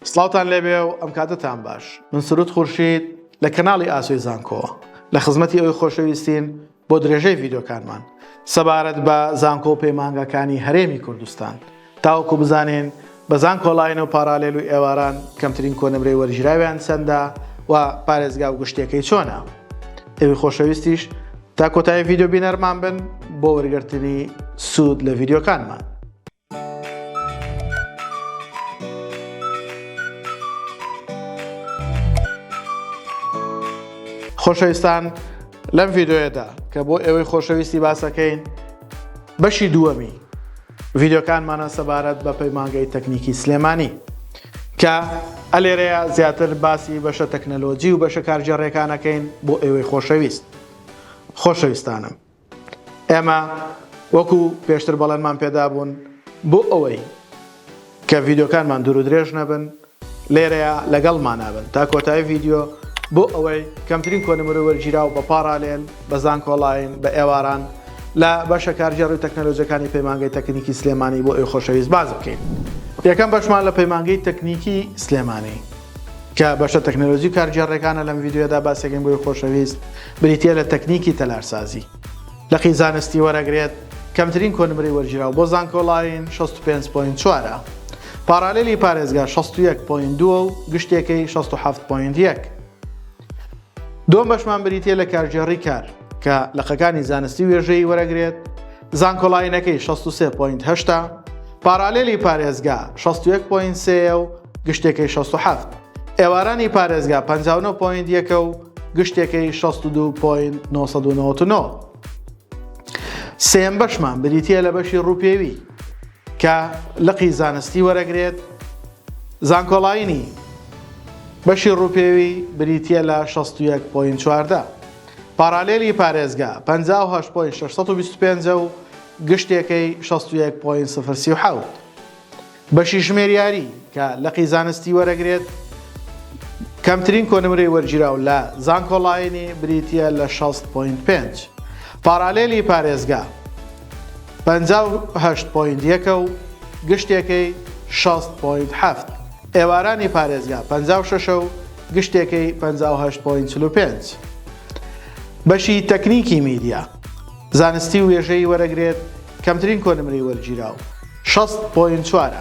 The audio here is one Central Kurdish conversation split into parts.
سڵاوتان لێبێ و ئەم کاتتان باش. من سروود خورشید لە کەناڵی ئاسۆی زانکۆوە لە خزمەتی ئەوەی خۆشەویستین بۆ درێژەی ڤیدیۆکانمان سەبارەت بە زانکۆ و پەیمانگەکانی هەرێمی کوردستان تاوەکو بزانین بە زانکۆڵاین و پارالێل و ئێواران کەمترین کۆنەبرەی وەرگیراویان چەندە و پارێزگا و گشتەکەی چۆنە. ئەوەی خۆشەویستیش تا کۆتایی ڤیدیۆ بینەرمان بن بۆ وەرگرتنی سوود لە ڤیدیۆکانمان. خۆشەویستان لەم ڤیدیۆیەدا کە بۆ ئێوەی خۆشەویستی باسەکەین بەشی دووەمی ڤیدیۆکانمانە سەبارەت بە پەیمانگەی تەکنیکی سلێمانی کە ئەلێرەیە زیاتر باسی بەشە تەکنەلۆجی و بەشە کارجێڕێکانەکەین بۆ ئێوەی خۆشەویست. خۆشەویستانم ئێمە وەکو پێشتر بەڵێنمان پێدا بوون بۆ ئەوەی کە ڤیدیۆکانمان دوور و درێژ نەبن لێرەیە لەگەڵمان نابن تا کۆتایی ڤیدیۆ بۆ ئەوەی کەمترین کۆنەبرە وەرگیراو بە پارالێل بە زانکۆڵاین بە ئێواران لە بەشە کارجێڕی و تەکنەلۆجیەکانی پەیمانگەی تەکنیکی سلێمانی بۆ ئێوەی خۆشەویست باز بکەین. یەکەم بەشمان لە پەیمانگەی تەکنیکی سلێمانی کە بەشە تەکنەلۆجی کارجێڕەکانە لەم ڤیدیۆدا باسێکین بۆی خۆشەویست بریتە لە تەکنیکی تەلارسازی. لەقی زانستی وەرەگرێت کەمترین کۆنەبرەی وەرگیراو بۆ زانکۆڵاین 65.4 پارالێلی پارێزگا 61.2 و گشتێکەی 67.1. دوم بەشمان بریتە لە کارجێڕی کار کە لەقەکانی زانستی وێژەی وەرەگرێت زانکۆڵاینەکەی 63.8 پارالێلی پارێزگا 61.3 و گشتێکەی 67 ئێوارانی پارێزگا 59.1 و گشتێکەی 62.999. سێم بەشمان بریتە لە بەشی ڕووپێوی کە لەقی زانستی وەرەگرێت زانکۆڵاینی بەشی ڕووپێوی بریتە لە 61.14 پارالێلی پارێزگا 58.625 و گشتێکەی 61.037. بەشی ژمێریاری کە لەقی زانستی وەرەگرێت کەمترین کۆنەبرەی وەرگیراو لە زانکۆڵاینی بریتە لە 60.5 پارالێلی پارێزگا 58.1 و گشتێکەی 60.7 ئێوارانی پارێزگا 56 و گشتێکەی 58.45. بەشی تەکنیکی میدیا زانستی و وێژەی وەرەگرێت کەمترین کۆنەبرەی وەرگیراو 60.4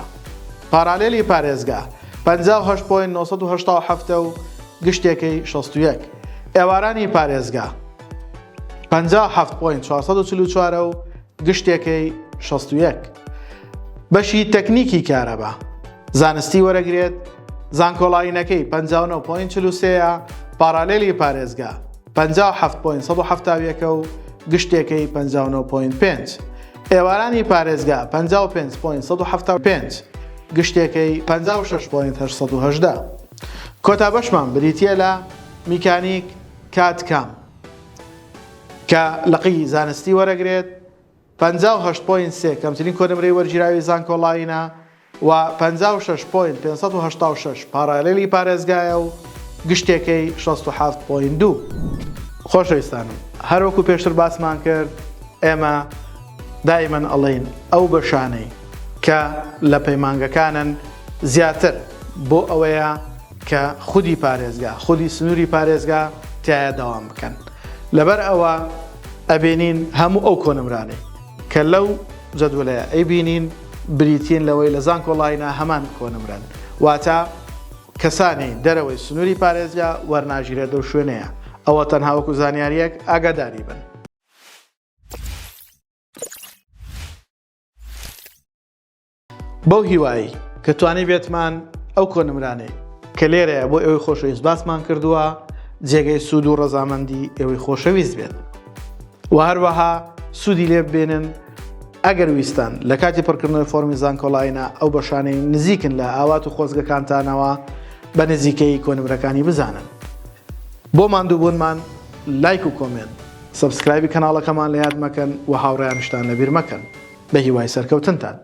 پارالێلی پارێزگا 58.987 و گشتێکەی 61 ئێوارانی پارێزگا 57.444 و گشتێکەی 61. بەشی تەکنیکی کارەبا زانستی وەرەگرێت زانکۆڵاینەکەی 59.43 پارالێلی پارێزگا 57.171 و گشتێکەی 59.5 ئێوارانی پارێزگا 55.175 گشتێکەی 56.818. کۆتا بەشمان بریتە لە میکانیک کاتکام کە لەقی زانستی وەرەگرێت 58.3 کەمترین کۆنەبرەی وەرگیراوی زانکۆڵاینە و 56.586 پارالێلی پارێزگایە و گشتێکەی 67.2. خۆشەویستانم هەروەکو پێشتر باسمان کرد ئێمە دائیمەن ئەڵێن ئەو بەشانەی کە لە پەیمانگەکانن زیاتر بۆ ئەوەیە کە خودی پارێزگا خودی سنووری پارێزگا تایە داوام بکەن. لەبەر ئەوە ئەبینین هەموو ئەو کۆنەبرانەی کە لەو جەدولەیە ئەیبینین بریتین لەوەی لە زانکۆڵاینە هەمان کۆنەبرن واتە کەسانی دەرەوەی سنووری پارێزگا وەرناژیرێت و شوێنەیە. ئەوە تەنها وەکو زانیاریەک ئاگاداری بن. بەو هیوایی کە توانی بێتمان ئەو کۆنەبرانەی کە لێرەیە بۆ ئێوەی خۆشەویست باسمان کردووە جێگەی سوود و ڕەزامەندی ئێوەی خۆشەویست بێت و هەروەها سوودی لێ ببێنن ئەگەر ویستان لە کاتی پڕکردنەوەی فۆرمی زانکۆڵاینە ئەو بەشانەی نزیکن لە ئاوات و خۆزگەکانتانەوە بە نزیکەی کۆنەبرەکانی بزانن. بۆ ماندووبوونمان لایک و کۆمنت سەبسکرایبی کەناڵەکەمان لە یاد مەکەن و هاوڕێیانشتان لەبیر مەکەن. بە هیوای سەرکەوتنتان.